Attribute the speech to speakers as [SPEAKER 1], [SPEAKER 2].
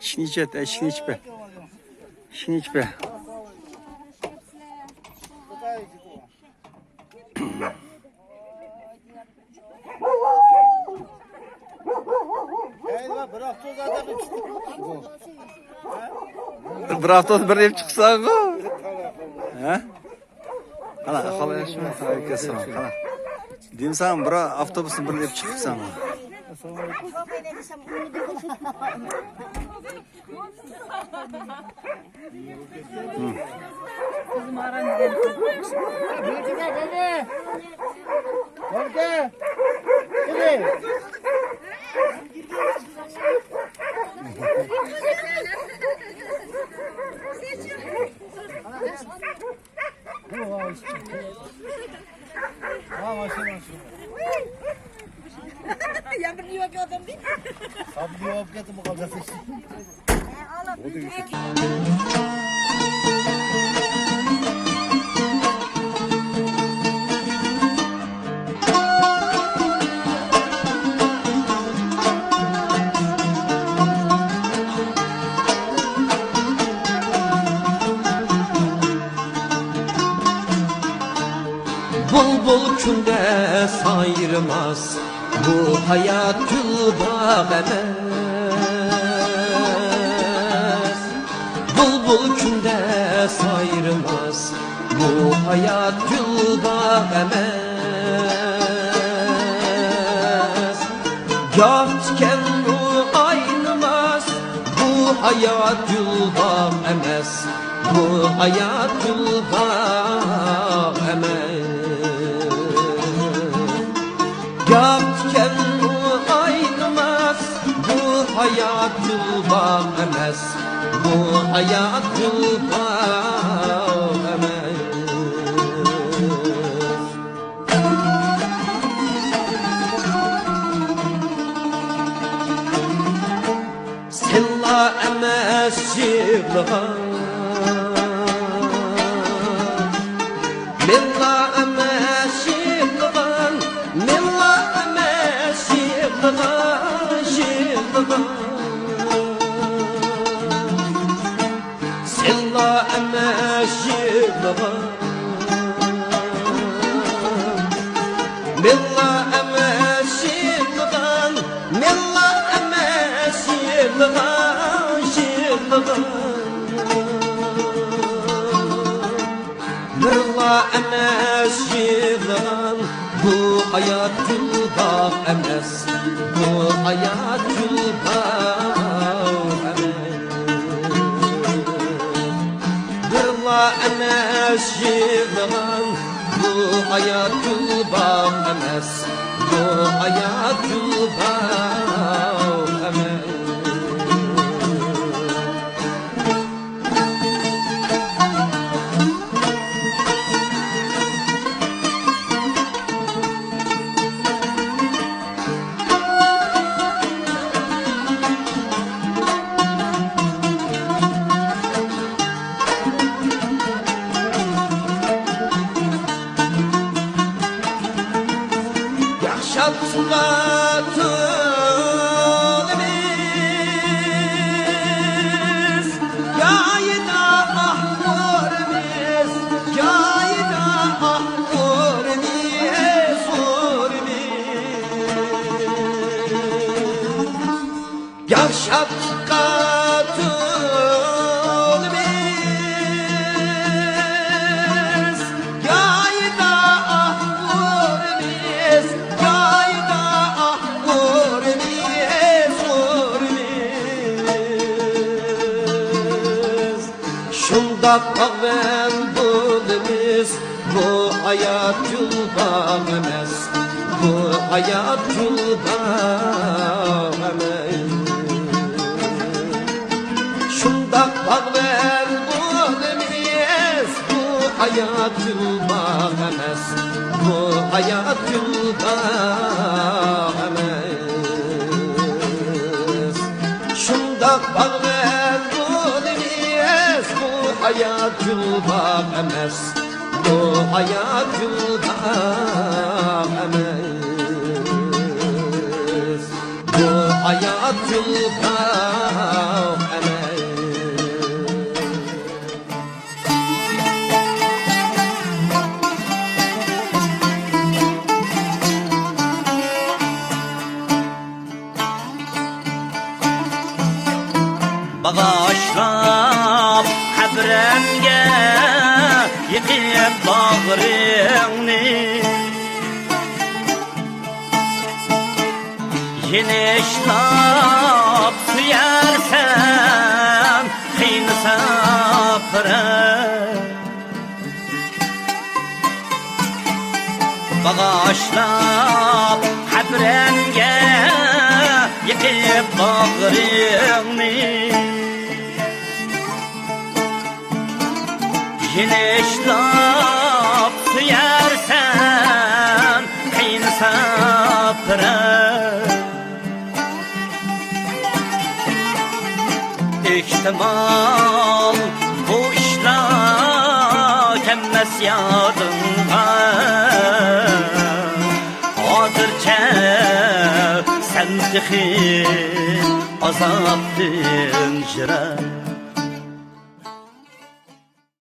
[SPEAKER 1] İşini iç et, işini iç be. İşini iç be.
[SPEAKER 2] Bir hafta bir ev çıksa mı?
[SPEAKER 1] Ha? Ana, halay yaşma, aleykümselam. Ana. Diyeyim sana, bir avtobusun bir hep çıksan mı?
[SPEAKER 3] Kızım aran gidelim. Ya bir yok adam değil.
[SPEAKER 4] Abi yok getir bu kadar.
[SPEAKER 5] Bulbul külde sayırmaz, bu hayat gülbağ emez. Bulbul külde sayırmaz, bu hayat gülbağ emez. Gah dikenli aynımaz, bu hayat gülbağ emez. Bu hayat gülbağ emez. Yapken bu aynımaz, bu hayat yılbağ emez. Bu hayat yılbağ emez. Sella emez yılbağ, Milla emez yılbağ, Milla emez yılbağ, yılbağ. Sella emez yılbağ, Milla emez yılbağ, Milla emez yılbağ, yılbağ. Milla emez yılbağ, bu hayat yılbağ emez. Bu hayat yılbağ emez. Milla emez yılbağ, bu hayat yılbağ emez. Bu hayat yılbağ emez. Yaşatlatılımız, yayda ahurimiz, yayda ahurimiz, ahurimiz. Yaşatlatılımız, yayda ahurimiz, yayda ahurimiz, ahurimiz. Şunda kavven bulimiz, bu hayat yılbağ emez. Bu hayat yılbağ emez. Şunda kavven bulimiz, bu hayat yılbağ emez. Bu hayat yılbağ emez. Şunda kavven bulimiz, bu hayat yılbağ emez. Bu hayat yılbağ emez. bu hayat yılbak emes.
[SPEAKER 2] Bağışlap kabrenge yıkıp bağrını, Yenişlap suyarsan kıyın sapra. Bağışlap kabrenge yıkıp bağrını, Yenişlap suyarsan kıyın sapra. İhtimal bu işler gelmez yadınga, hazırca sen dıxi azaptın jira.